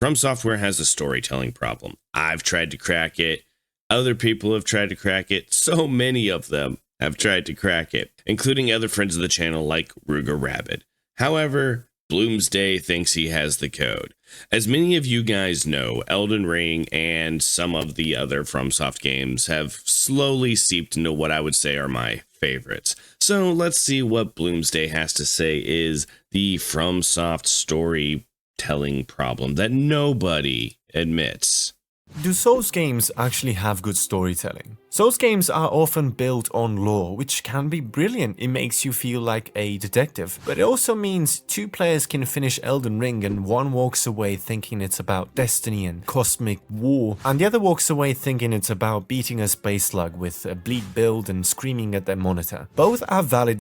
Fromsoftware has a storytelling problem. I've tried to crack it. Other people have tried to crack it. So many of them have tried to crack it, including other friends of the channel like Ruger Rabbit. However, Bloomsday thinks he has the code. As many of you guys know, Elden Ring and some of the other FromSoft games have slowly seeped into what I would say are my favorites. So let's see what Bloomsday has to say is the FromSoft storytelling problem that nobody admits. Do Souls games actually have good storytelling? Souls games are often built on lore, which can be brilliant. It makes you feel like a detective. But it also means two players can finish Elden Ring and one walks away thinking it's about destiny and cosmic war, and the other walks away thinking it's about beating a space slug with a bleed build and screaming at their monitor. Both are valid.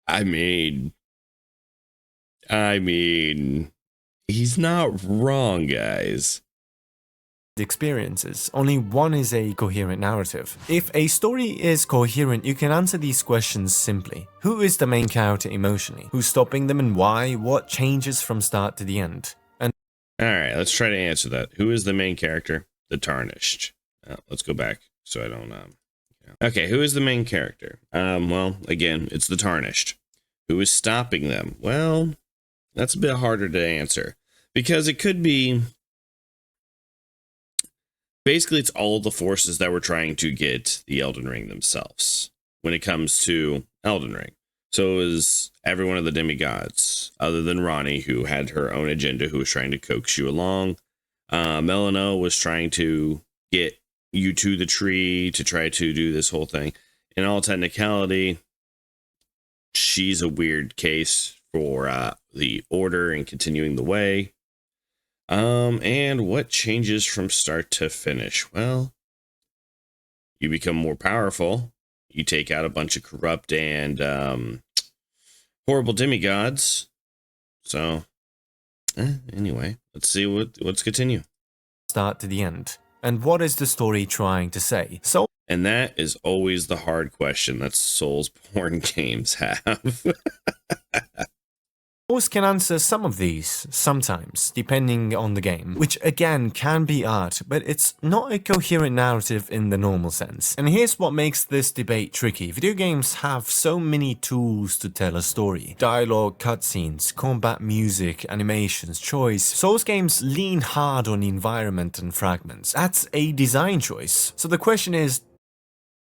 I mean, he's not wrong, guys. Experiences. Only one is a coherent narrative. If a story is coherent, you can answer these questions simply. Who is the main character emotionally? Who's stopping them and why? What changes from start to the end? And alright, let's try to answer that. Who is the main character? The Tarnished. Let's go back so I don't Okay, who is the main character? Well, again, it's the Tarnished. Who is stopping them? Well, that's a bit harder to answer because it could be basically, it's all the forces that were trying to get the Elden Ring themselves when it comes to Elden Ring. So it was every one of the demigods, other than Ronnie, who had her own agenda, who was trying to coax you along. Melano was trying to get you to the tree to try to do this whole thing. In all technicality, she's a weird case for the order and continuing the way. And what changes from start to finish? Well, you become more powerful. You take out a bunch of corrupt and horrible demigods. So, anyway, let's continue. Start to the end. And what is the story trying to say? And that is always the hard question that Soulsborne games have. Souls can answer some of these, sometimes, depending on the game, which again can be art, but it's not a coherent narrative in the normal sense. And here's what makes this debate tricky. Video games have so many tools to tell a story. Dialogue, cutscenes, combat music, animations, choice. Souls games lean hard on environment and fragments. That's a design choice. So the question is,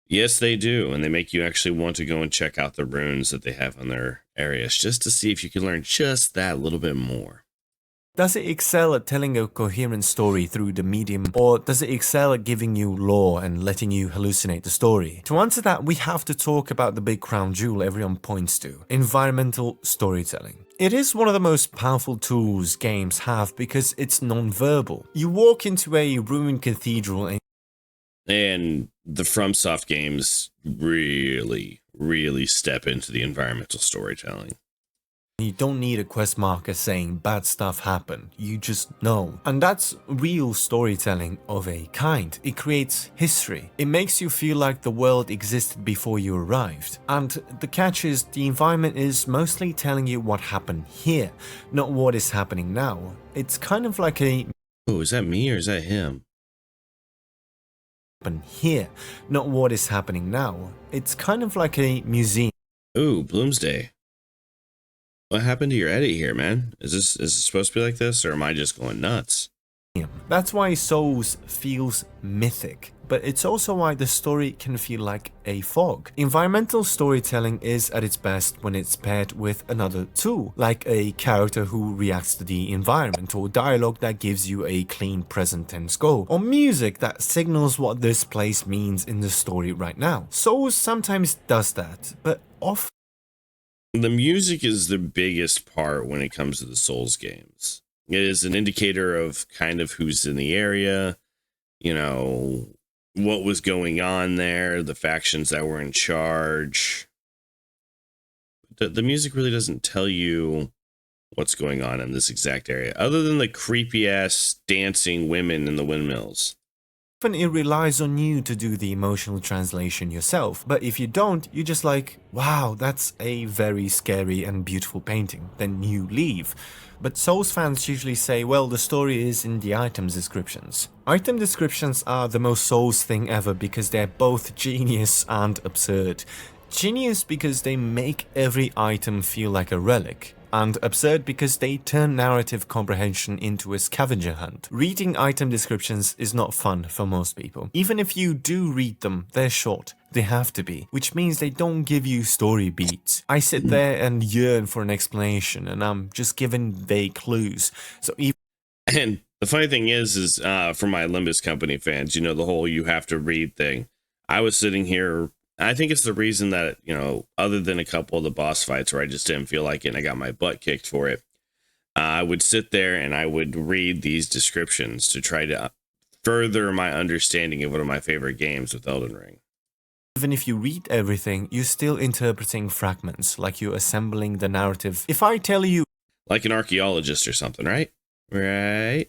yes, they do, and they make you actually want to go and check out the runes that they have on their areas, just to see if you can learn just that little bit more. Does it excel at telling a coherent story through the medium, or does it excel at giving you lore and letting you hallucinate the story? To answer that, we have to talk about the big crown jewel everyone points to: environmental storytelling. It is one of the most powerful tools games have because it's non-verbal. You walk into a ruined cathedral and the FromSoft games really step into the environmental storytelling. You don't need a quest marker saying bad stuff happened, you just know. And that's real storytelling of a kind. It creates history. It makes you feel like the world existed before you arrived. And the catch is, the environment is mostly telling you what happened here, not what is happening now. It's kind of like a... Oh, is that me or is that him? Here, not what is happening now. It's kind of like a museum. Ooh, Bloomsday. What happened to your edit here, man? Is this supposed to be like this, or am I just going nuts? That's why Souls feels mythic, but it's also why the story can feel like a fog. Environmental storytelling is at its best when it's paired with another tool, like a character who reacts to the environment, or dialogue that gives you a clean present tense goal, or music that signals what this place means in the story right now. Souls sometimes does that, but often the music is the biggest part when it comes to the Souls games. It is an indicator of kind of who's in the area, you know, what was going on there, the factions that were in charge. The music really doesn't tell you what's going on in this exact area, other than the creepy ass dancing women in the windmills. Often it relies on you to do the emotional translation yourself, but if you don't, you're just like, wow, that's a very scary and beautiful painting, then you leave. But Souls fans usually say, well, the story is in the items descriptions. Item descriptions are the most Souls thing ever because they're both genius and absurd. Genius because they make every item feel like a relic, and absurd because they turn narrative comprehension into a scavenger hunt. Reading item descriptions is not fun for most people. Even if you do read them, they're short. They have to be, which means they don't give you story beats. I sit there and yearn for an explanation, and I'm just given vague clues. So even And the funny thing is for my Limbus Company fans, you know, the whole you have to read thing. I was sitting here, I think it's the reason that, you know, other than a couple of the boss fights where I just didn't feel like it and I got my butt kicked for it, I would sit there and I would read these descriptions to try to further my understanding of one of my favorite games with Elden Ring. Even if you read everything, you're still interpreting fragments, like you're assembling the narrative. If I tell you, Like an archaeologist or something, right? Right?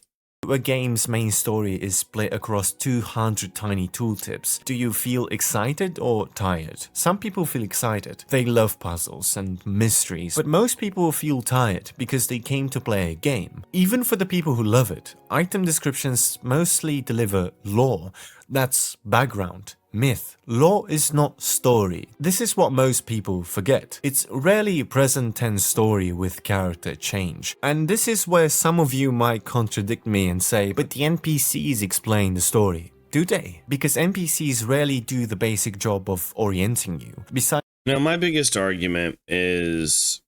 a game's main story is split across 200 tiny tooltips, do you feel excited or tired? Some people feel excited. They love puzzles and mysteries, but most people feel tired because they came to play a game. Even for the people who love it, item descriptions mostly deliver lore. That's background. Myth. Lore is not story. This is what most people forget. It's rarely present tense story with character change. And this is where some of you might contradict me and say, but the NPCs explain the story. Do they? Because NPCs rarely do the basic job of orienting you. Besides, Now, my biggest argument is,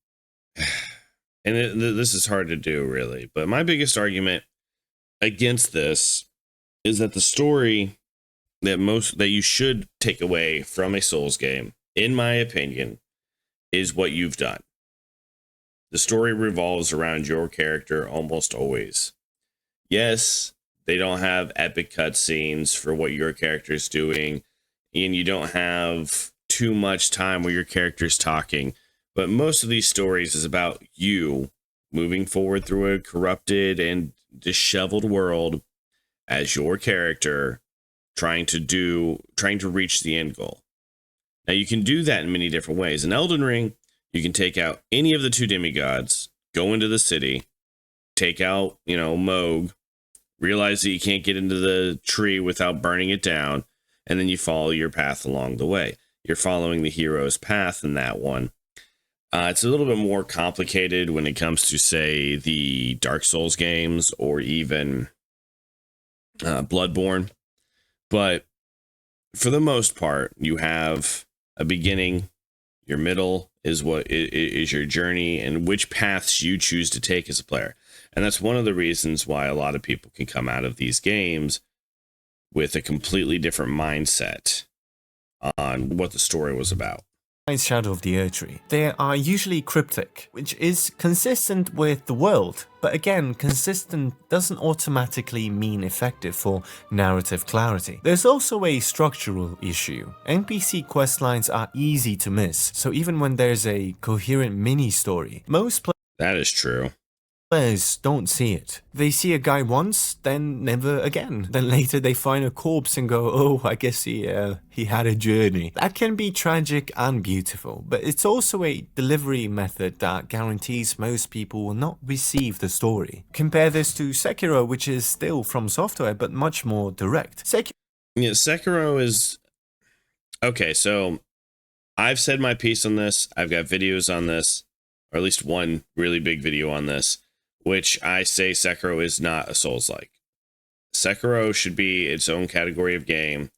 and this is hard to do really, but my biggest argument against this is that the story that you should take away from a Souls game, in my opinion, is what you've done. The story revolves around your character almost always. Yes, they don't have epic cutscenes for what your character's doing, and you don't have too much time where your character's talking, but most of these stories is about you moving forward through a corrupted and disheveled world as your character, trying to reach the end goal. Now you can do that in many different ways. In Elden Ring, you can take out any of the two demigods, go into the city, take out, you know, Moog, realize that you can't get into the tree without burning it down, and then you follow your path along the way. You're following the hero's path in that one. It's a little bit more complicated when it comes to, say, the Dark Souls games or even Bloodborne. But for the most part, you have a beginning, your middle is what is your journey, and which paths you choose to take as a player. And that's one of the reasons why a lot of people can come out of these games with a completely different mindset on what the story was about. Shadow of the Erdtree, they are usually cryptic, which is consistent with the world, but again, consistent doesn't automatically mean effective for narrative clarity. There's also a structural issue. NPC questlines are easy to miss, so even when there's a coherent mini-story, most That is true. players don't see it. They see a guy once, then never again. Then later they find a corpse and go, oh, I guess he had a journey. That can be tragic and beautiful, but it's also a delivery method that guarantees most people will not receive the story. Compare this to Sekiro, which is still Fromsoftware, but much more direct. Yeah, Sekiro is... Okay, so I've said my piece on this. I've got videos on this, or at least one really big video on this, which I say Sekiro is not a Souls-like. Sekiro should be its own category of game.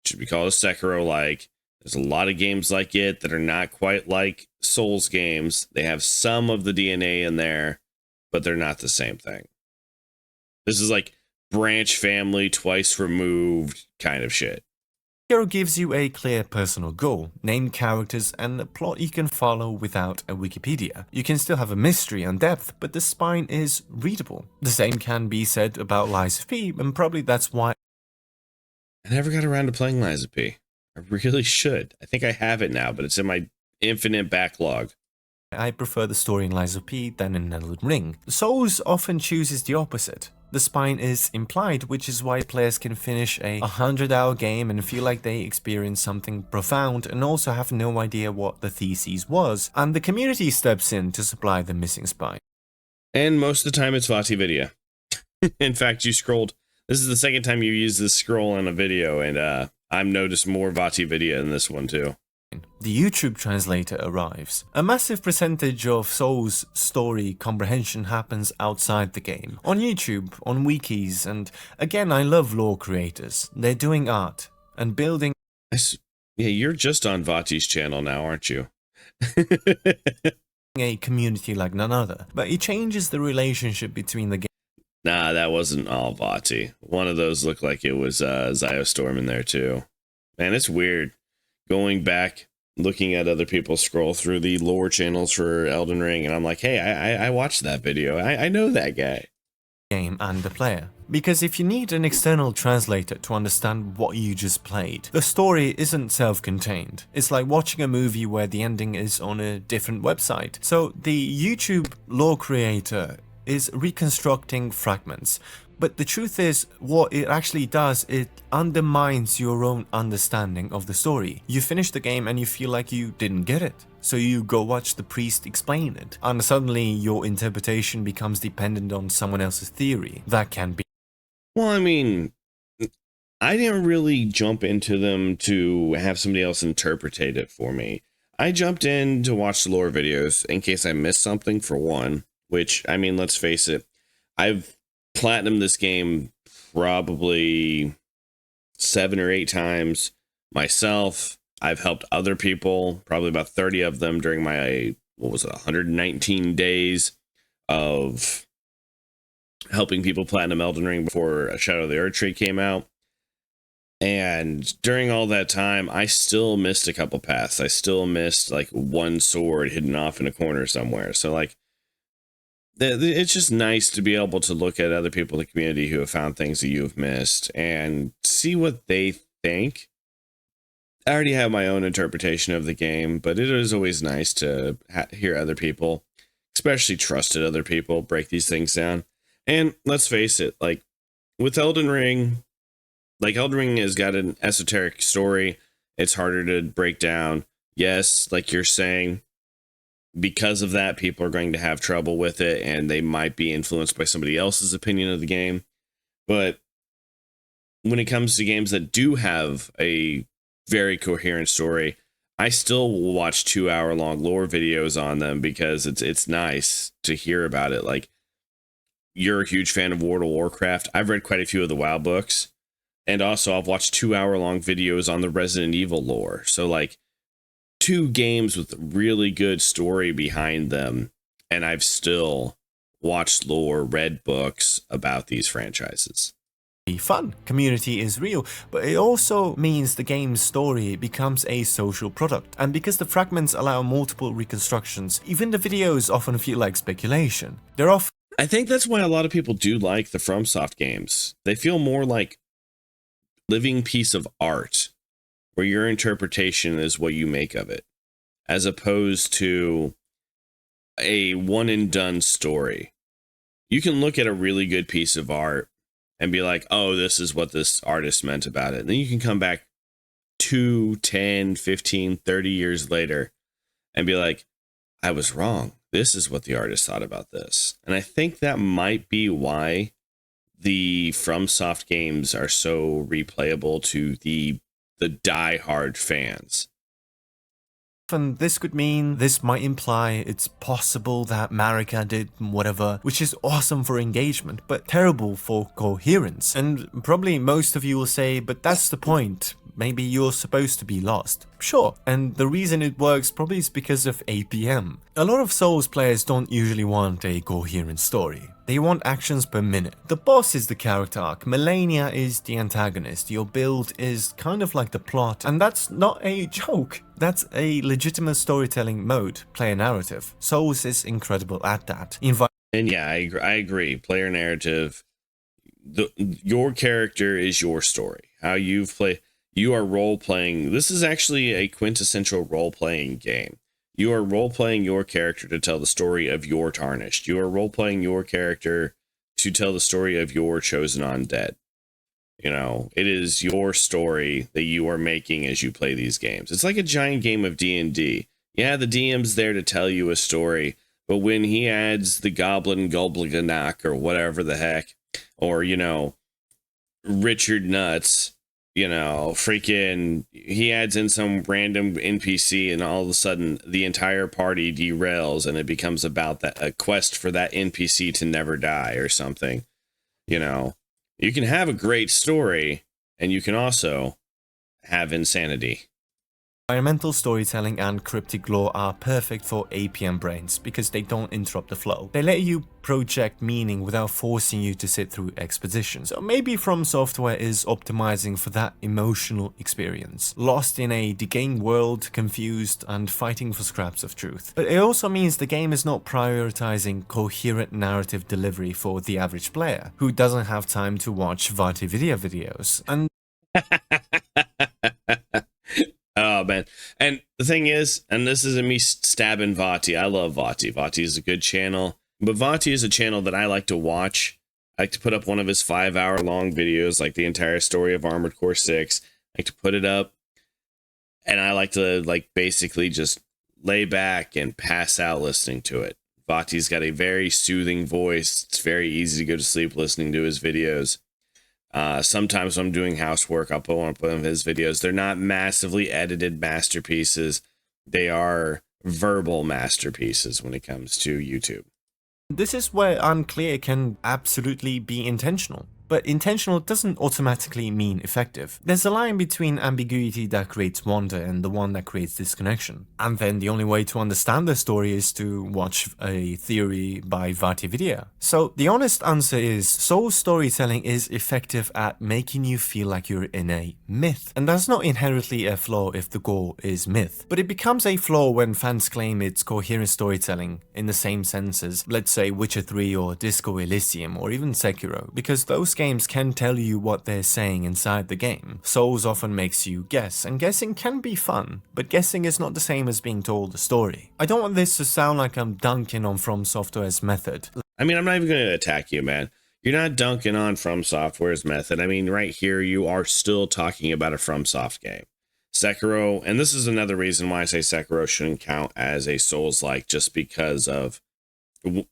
It should be called a Sekiro-like. There's a lot of games like it that are not quite like Souls games. They have some of the DNA in there, but they're not the same thing. This is like branch family twice removed kind of shit. Sekiro gives you a clear personal goal, named characters, and a plot you can follow without a Wikipedia. You can still have a mystery and depth, but the spine is readable. The same can be said about Lies of P, and probably that's why I never got around to playing Lies of P. I really should. I think I have it now, but it's in my infinite backlog. I prefer the story in Lies of P than in Elden Ring. Souls often chooses the opposite. the spine is implied, which is why players can finish a 100-hour game and feel like they experienced something profound and also have no idea what the thesis was, and the community steps in to supply the missing spine. And most of the time it's VaatiVidya. In fact, you scrolled. This is the second time you used this scroll in a video, and I've noticed more VaatiVidya in this one too. The YouTube translator arrives. A massive percentage of Souls story comprehension happens outside the game, on YouTube, on wikis, and again, I love lore creators. They're doing art and building. Yeah, you're just on Vaati's channel now, aren't you? A community like none other, but it changes the relationship between the game. Nah, that wasn't all Vaati. One of those looked like it was Ziostorm in there too. Man, it's weird. Going back, looking at other people scroll through the lore channels for Elden Ring, and I'm like, hey, I watched that video. I know that guy. Game and the player. Because if you need an external translator to understand what you just played, the story isn't self-contained. It's like watching a movie where the ending is on a different website. So the YouTube lore creator is reconstructing fragments. But the truth is, what it actually does, it undermines your own understanding of the story. You finish the game and you feel like you didn't get it. So you go watch the priest explain it. And suddenly your interpretation becomes dependent on someone else's theory. That can be. Well, I mean, I didn't really jump into them to have somebody else interpret it for me. I jumped in to watch the lore videos in case I missed something, for one. Which, I mean, let's face it, I've platinumed this game probably 7 or 8 times myself. I've helped other people, probably about 30 of them during my, 119 days of helping people platinum Elden Ring before Shadow of the Erdtree came out. And during all that time, I still missed a couple paths. I still missed like one sword hidden off in a corner somewhere. So like, it's just nice to be able to look at other people in the community who have found things that you've missed and see what they think. I already have my own interpretation of the game, but it is always nice to hear other people, especially trusted other people, break these things down. And let's face it, like with Elden Ring, Elden Ring has got an esoteric story. It's harder to break down. Yes, like you're saying, because of that, people are going to have trouble with it, and they might be influenced by somebody else's opinion of the game. But when it comes to games that do have a very coherent story, I still will watch 2-hour-long lore videos on them because it's nice to hear about it. Like, you're a huge fan of World of Warcraft. I've read quite a few of the WoW books, and also I've watched 2-hour-long videos on the Resident Evil lore. So, like, 2 games with really good story behind them, and I've still watched lore, read books about these franchises. Fun. Community is real, but it also means the game's story becomes a social product. And because the fragments allow multiple reconstructions, even the videos often feel like speculation. They're often. I think that's why a lot of people do like the FromSoft games. They feel more like living piece of art, where your interpretation is what you make of it, as opposed to a one and done story. You can look at a really good piece of art and be like, oh, this is what this artist meant about it. And then you can come back 2, 10, 15, 30 years later and be like, I was wrong. This is what the artist thought about this. And I think that might be why the FromSoft games are so replayable to the die-hard fans. And this could mean, this might imply it's possible that Marika did whatever, which is awesome for engagement, but terrible for coherence. And probably most of you will say, but that's the point. Maybe you're supposed to be lost. Sure, and the reason it works probably is because of APM. A lot of Souls players don't usually want a coherent story. They want actions per minute. The boss is the character arc, Melania is the antagonist, your build is kind of like the plot, and that's not a joke. That's a legitimate storytelling mode, player narrative. Souls is incredible at that. And yeah, I agree. Player narrative, your character is your story. How you've played. You are role-playing. This is actually a quintessential role-playing game. You are role-playing your character to tell the story of your Tarnished. You are role-playing your character to tell the story of your chosen undead. You know, it is your story that you are making as you play these games. It's like a giant game of D&D. Yeah, the DM's there to tell you a story, but when he adds the Goblin Gulbliganak or whatever the heck, or, you know, Richard Nuts, you know, freaking, he adds in some random NPC and all of a sudden the entire party derails and it becomes about that, a quest for that NPC to never die or something. You know, you can have a great story and you can also have insanity. Environmental storytelling and cryptic lore are perfect for APM brains because they don't interrupt the flow. They let you project meaning without forcing you to sit through exposition. So maybe Fromsoftware is optimizing for that emotional experience, lost in a decaying world, confused and fighting for scraps of truth. But it also means the game is not prioritizing coherent narrative delivery for the average player, who doesn't have time to watch VaatiVidya videos. And oh, man. And the thing is, and this isn't me stabbing Vaati. I love Vaati. Vaati is a good channel. But Vaati is a channel that I like to watch. I like to put up one of his 5-hour-long videos, like the entire story of Armored Core 6. I like to put it up. And I like to, like, basically just lay back and pass out listening to it. Vaati's got a very soothing voice. It's very easy to go to sleep listening to his videos. Sometimes when I'm doing housework, I'll put one of his videos. They're not massively edited masterpieces. They are verbal masterpieces when it comes to YouTube. this is where unclear can absolutely be intentional. But intentional doesn't automatically mean effective. There's a line between ambiguity that creates wonder and the one that creates disconnection. And then the only way to understand the story is to watch a theory by VaatiVidya. So the honest answer is, soul storytelling is effective at making you feel like you're in a myth. And that's not inherently a flaw if the goal is myth. But it becomes a flaw when fans claim it's coherent storytelling in the same sense as, let's say, Witcher 3 or Disco Elysium or even Sekiro, because those games can tell you what they're saying inside the game. Souls often makes you guess, and guessing can be fun, but guessing is not the same as being told a story. I don't want this to sound like I'm dunking on Fromsoftware's method. I mean, I'm not even going to attack you, man. You're not dunking on Fromsoftware's method. I mean, right here, you are still talking about a FromSoft game. Sekiro, and this is another reason why I say Sekiro shouldn't count as a Souls-like, just because of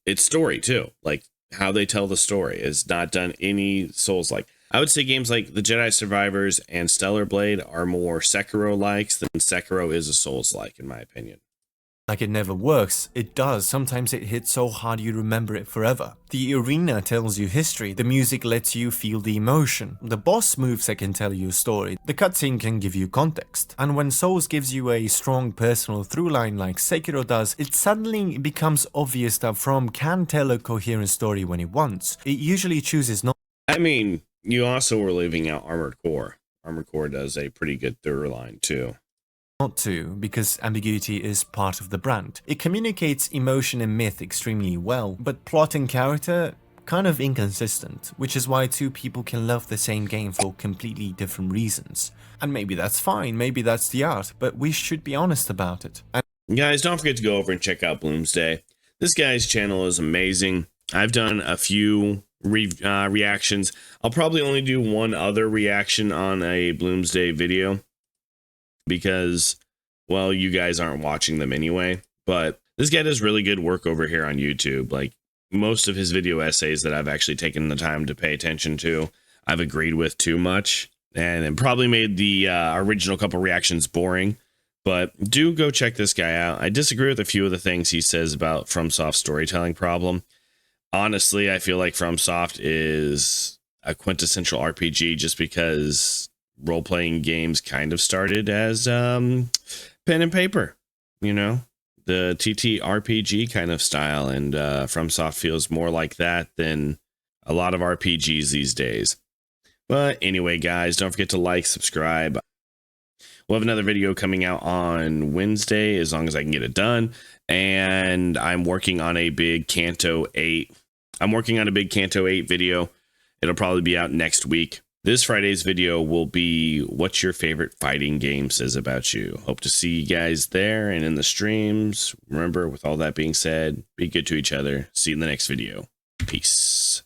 its story, too. Like, how they tell the story is not done any Souls-like. I would say games like The Jedi Survivors and Stellar Blade are more Sekiro-likes than Sekiro is a Souls-like, in my opinion. Like it never works, it does. Sometimes it hits so hard you remember it forever. The arena tells you history, the music lets you feel the emotion, the boss moves that can tell you a story, the cutscene can give you context. And when Souls gives you a strong personal through line like Sekiro does, it suddenly becomes obvious that From can tell a coherent story when it wants. It usually chooses not. I mean, you also were leaving out Armored Core. Armored Core does a pretty good through line too. Not to, because ambiguity is part of the brand. It communicates emotion and myth extremely well, but plot and character kind of inconsistent, which is why two people can love the same game for completely different reasons. And maybe that's fine, maybe that's the art, but we should be honest about it. And guys, don't forget to go over and check out Bloomsday. This guy's channel is amazing. I've done a few reactions. I'll probably only do one other reaction on a Bloomsday video, because, well, you guys aren't watching them anyway. But this guy does really good work over here on YouTube. Like, most of his video essays that I've actually taken the time to pay attention to, I've agreed with too much, and it probably made the original couple reactions boring. But do go check this guy out. I disagree with a few of the things he says about FromSoft's storytelling problem. Honestly, I feel like FromSoft is a quintessential RPG just because role-playing games kind of started as pen and paper, you know, the TTRPG kind of style, and FromSoft feels more like that than a lot of RPGs these days. But anyway, guys, don't forget to like, subscribe. We'll have another video coming out on Wednesday, as long as I can get it done, and I'm working on a big Kanto 8. I'm working on a big Kanto 8 video. It'll probably be out next week. This Friday's video will be what your favorite fighting game says about you. Hope to see you guys there and in the streams. Remember, with all that being said, be good to each other. See you in the next video. Peace.